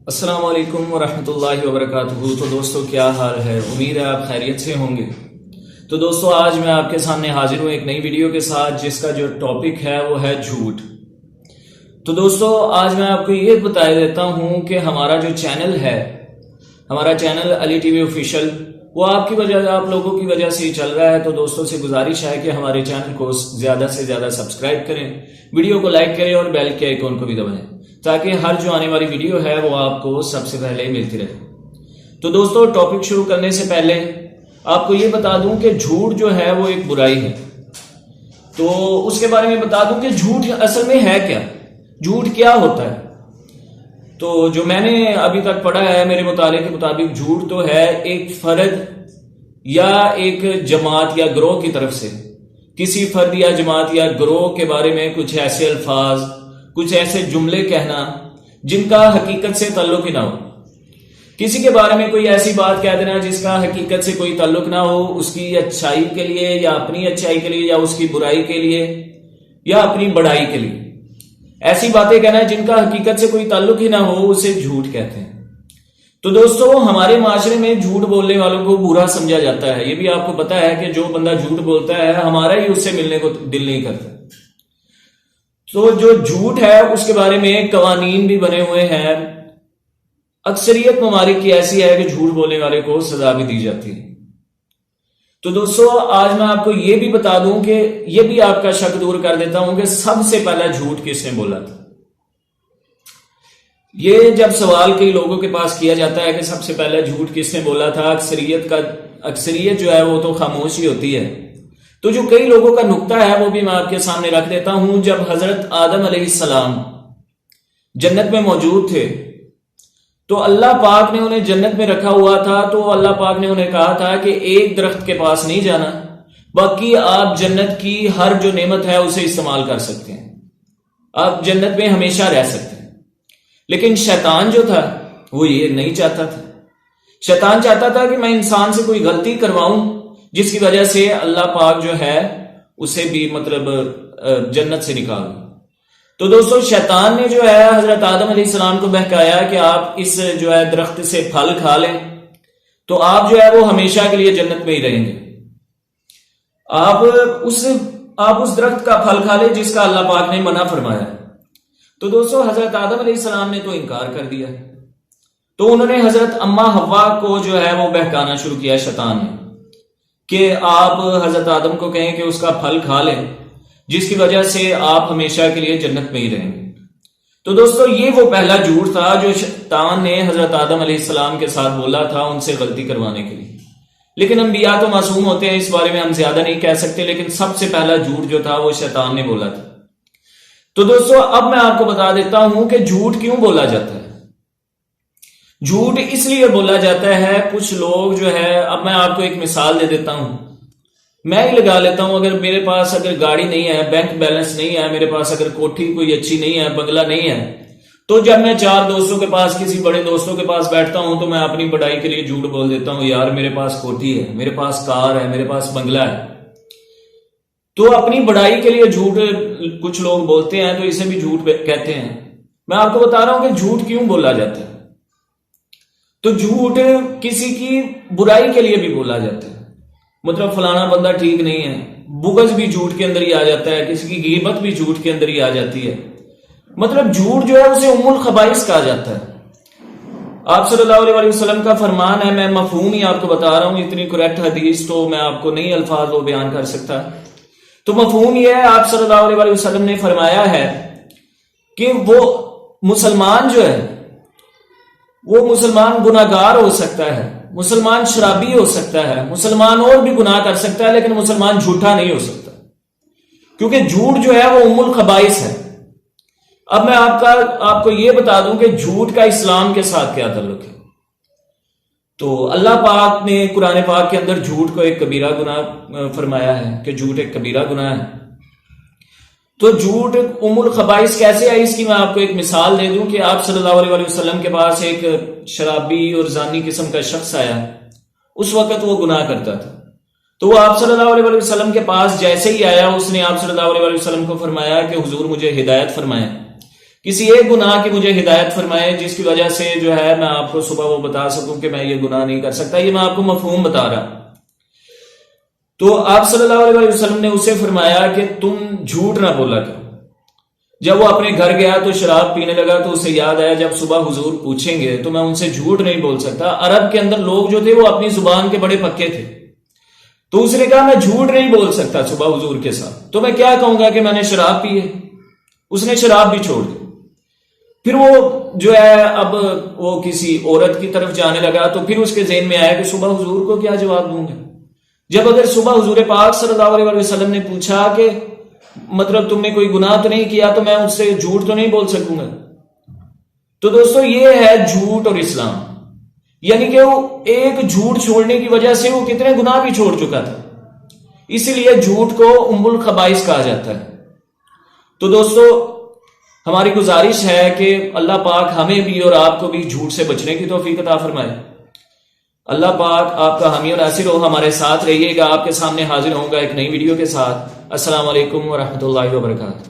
السلام علیکم ورحمۃ اللہ وبرکاتہ۔ تو دوستو کیا حال ہے؟ امید ہے آپ خیریت سے ہوں گے۔ تو دوستو آج میں آپ کے سامنے حاضر ہوں ایک نئی ویڈیو کے ساتھ، جس کا جو ٹاپک ہے وہ ہے جھوٹ۔ تو دوستو آج میں آپ کو یہ بتا دیتا ہوں کہ ہمارا جو چینل ہے، ہمارا چینل علی ٹی وی آفیشیل، وہ آپ کی وجہ، آپ لوگوں کی وجہ سے ہی چل رہا ہے۔ تو دوستوں سے گزارش ہے کہ ہمارے چینل کو زیادہ سے زیادہ سبسکرائب کریں، ویڈیو کو لائک کریں اور بیل کے آئیکن کو بھی دبائیں، تاکہ ہر جو آنے والی ویڈیو ہے وہ آپ کو سب سے پہلے ملتی رہے۔ تو دوستو ٹاپک شروع کرنے سے پہلے آپ کو یہ بتا دوں کہ جھوٹ جو ہے وہ ایک برائی ہے۔ تو اس کے بارے میں بتا دوں کہ جھوٹ اصل میں ہے کیا، جھوٹ کیا ہوتا ہے۔ تو جو میں نے ابھی تک پڑھا ہے، میرے مطالعے کے مطابق جھوٹ تو ہے ایک فرد یا ایک جماعت یا گروہ کی طرف سے کسی فرد یا جماعت یا گروہ کے بارے میں کچھ ایسے الفاظ، کچھ ایسے جملے کہنا جن کا حقیقت سے تعلق ہی نہ ہو۔ کسی کے بارے میں کوئی ایسی بات کہہ دینا جس کا حقیقت سے کوئی تعلق نہ ہو، اس کی اچھائی کے لیے یا اپنی اچھائی کے لیے، یا اس کی برائی کے لیے یا اپنی بڑائی کے لیے۔ ایسی باتیں کہنا جن کا حقیقت سے کوئی تعلق ہی نہ ہو، اسے جھوٹ کہتے ہیں۔ تو دوستو ہمارے معاشرے میں جھوٹ بولنے والوں کو برا سمجھا جاتا ہے۔ یہ بھی آپ کو پتا ہے کہ جو بندہ جھوٹ بولتا ہے، ہمارا ہی اس سے ملنے کو دل نہیں کرتا۔ تو جو جھوٹ ہے اس کے بارے میں قوانین بھی بنے ہوئے ہیں۔ اکثریت ممالک کی ایسی ہے کہ جھوٹ بولنے والے کو سزا بھی دی جاتی ہے۔ تو دوستو آج میں آپ کو یہ بھی بتا دوں کہ یہ بھی آپ کا شک دور کر دیتا ہوں کہ سب سے پہلا جھوٹ کس نے بولا تھا۔ یہ جب سوال کئی لوگوں کے پاس کیا جاتا ہے کہ سب سے پہلا جھوٹ کس نے بولا تھا، اکثریت جو ہے وہ تو خاموش ہی ہوتی ہے۔ تو جو کئی لوگوں کا نقطہ ہے وہ بھی میں آپ کے سامنے رکھ دیتا ہوں۔ جب حضرت آدم علیہ السلام جنت میں موجود تھے تو اللہ پاک نے انہیں جنت میں رکھا ہوا تھا، تو اللہ پاک نے انہیں کہا تھا کہ ایک درخت کے پاس نہیں جانا، باقی آپ جنت کی ہر جو نعمت ہے اسے استعمال کر سکتے ہیں، آپ جنت میں ہمیشہ رہ سکتے ہیں۔ لیکن شیطان جو تھا وہ یہ نہیں چاہتا تھا۔ شیطان چاہتا تھا کہ میں انسان سے کوئی غلطی کرواؤں جس کی وجہ سے اللہ پاک جو ہے اسے بھی جنت سے نکال دیں۔ تو دوستو شیطان نے جو ہے حضرت آدم علیہ السلام کو بہکایا کہ آپ اس جو ہے درخت سے پھل کھا لیں تو آپ جو ہے وہ ہمیشہ کے لیے جنت میں ہی رہیں گے۔ آپ اس درخت کا پھل کھا لیں جس کا اللہ پاک نے منع فرمایا۔ تو دوستو حضرت آدم علیہ السلام نے تو انکار کر دیا، تو انہوں نے حضرت اماں حوا کو جو ہے وہ بہکانا شروع کیا شیطان نے، کہ آپ حضرت آدم کو کہیں کہ اس کا پھل کھا لیں جس کی وجہ سے آپ ہمیشہ کے لیے جنت میں ہی رہیں گے۔ تو دوستو یہ وہ پہلا جھوٹ تھا جو شیطان نے حضرت آدم علیہ السلام کے ساتھ بولا تھا ان سے غلطی کروانے کے لیے۔ لیکن انبیاء تو معصوم ہوتے ہیں، اس بارے میں ہم زیادہ نہیں کہہ سکتے، لیکن سب سے پہلا جھوٹ جو تھا وہ شیطان نے بولا تھا۔ تو دوستو اب میں آپ کو بتا دیتا ہوں کہ جھوٹ کیوں بولا جاتا ہے۔ جھوٹ اس لیے بولا جاتا ہے، کچھ لوگ جو ہے، اب میں آپ کو ایک مثال دے دیتا ہوں، میں ہی لگا لیتا ہوں، اگر میرے پاس گاڑی نہیں ہے، بینک بیلنس نہیں ہے، میرے پاس اگر کوٹھی کوئی اچھی نہیں ہے، بنگلہ نہیں ہے، تو جب میں چار دوستوں کے پاس، کسی بڑے دوستوں کے پاس بیٹھتا ہوں تو میں اپنی بڑائی کے لیے جھوٹ بول دیتا ہوں، یار میرے پاس کوٹھی ہے، میرے پاس کار ہے، میرے پاس بنگلہ ہے۔ تو اپنی بڑائی کے لیے جھوٹ کچھ لوگ بولتے ہیں، تو اسے بھی جھوٹ کہتے ہیں۔ میں آپ کو بتا رہا ہوں کہ جھوٹ کیوں بولا جاتا ہے۔ تو جھوٹ کسی کی برائی کے لیے بھی بولا جاتا ہے، مطلب فلانا بندہ ٹھیک نہیں ہے، بغض بھی جھوٹ کے اندر ہی آ جاتا ہے، کسی کی غیبت بھی جھوٹ کے اندر ہی آ جاتی ہے۔ مطلب جھوٹ جو ہے اسے ام الخبائث کہا جاتا ہے۔ آپ صلی اللہ علیہ وسلم کا فرمان ہے، میں مفہوم ہی آپ کو بتا رہا ہوں، اتنی کریکٹ حدیث تو میں آپ کو نہیں الفاظ وہ بیان کر سکتا۔ تو مفہوم یہ ہے، آپ صلی اللہ علیہ وسلم نے فرمایا ہے کہ وہ مسلمان جو ہے وہ مسلمان گناہگار ہو سکتا ہے، مسلمان شرابی ہو سکتا ہے، مسلمان اور بھی گناہ کر سکتا ہے، لیکن مسلمان جھوٹا نہیں ہو سکتا، کیونکہ جھوٹ جو ہے وہ ام الخبائث ہے۔ اب میں آپ کو یہ بتا دوں کہ جھوٹ کا اسلام کے ساتھ کیا تعلق ہے۔ تو اللہ پاک نے قرآن پاک کے اندر جھوٹ کو ایک کبیرہ گناہ فرمایا ہے، کہ جھوٹ ایک کبیرہ گناہ ہے۔ تو جھوٹ ام الخبائث کیسے ہے، اس کی میں آپ کو ایک مثال دے دوں کہ آپ صلی اللہ علیہ وسلم کے پاس ایک شرابی اور زانی قسم کا شخص آیا، اس وقت وہ گناہ کرتا تھا۔ تو وہ آپ صلی اللہ علیہ وسلم کے پاس جیسے ہی آیا، اس نے آپ صلی اللہ علیہ وسلم کو فرمایا کہ حضور مجھے ہدایت فرمائیں کسی ایک گناہ کی مجھے ہدایت فرمائے جس کی وجہ سے جو ہے میں آپ کو صبح وہ بتا سکوں کہ میں یہ گناہ نہیں کر سکتا. یہ میں آپ کو مفہوم بتا رہا. تو آپ صلی اللہ علیہ وسلم نے اسے فرمایا کہ تم جھوٹ نہ بولا کرو. جب وہ اپنے گھر گیا تو شراب پینے لگا تو اسے یاد آیا جب صبح حضور پوچھیں گے تو میں ان سے جھوٹ نہیں بول سکتا. عرب کے اندر لوگ جو تھے وہ اپنی زبان کے بڑے پکے تھے. تو اس نے کہا میں جھوٹ نہیں بول سکتا صبح حضور کے ساتھ, تو میں کیا کہوں گا کہ میں نے شراب پی ہے. اس نے شراب بھی چھوڑ دی. پھر وہ جو ہے اب وہ کسی عورت کی طرف جانے لگا تو پھر اس کے ذہن میں آیا کہ صبح حضور کو کیا جواب دوں گا. جب اگر صبح حضور پاک صلی اللہ علیہ وسلم نے پوچھا کہ مطلب تم نے کوئی گناہ تو نہیں کیا تو میں اس سے جھوٹ تو نہیں بول سکوں گا. تو دوستو یہ ہے جھوٹ اور اسلام. یعنی کہ وہ ایک جھوٹ چھوڑنے کی وجہ سے وہ کتنے گناہ بھی چھوڑ چکا تھا. اسی لیے جھوٹ کو ام الخبائث کہا جاتا ہے. تو دوستو ہماری گزارش ہے کہ اللہ پاک ہمیں بھی اور آپ کو بھی جھوٹ سے بچنے کی توفیق عطا فرمائے. اللہ پاک آپ کا حامی اور ناصر ہو. ہمارے ساتھ رہیے گا. آپ کے سامنے حاضر ہوں گا ایک نئی ویڈیو کے ساتھ. السلام علیکم ورحمۃ اللہ وبرکاتہ.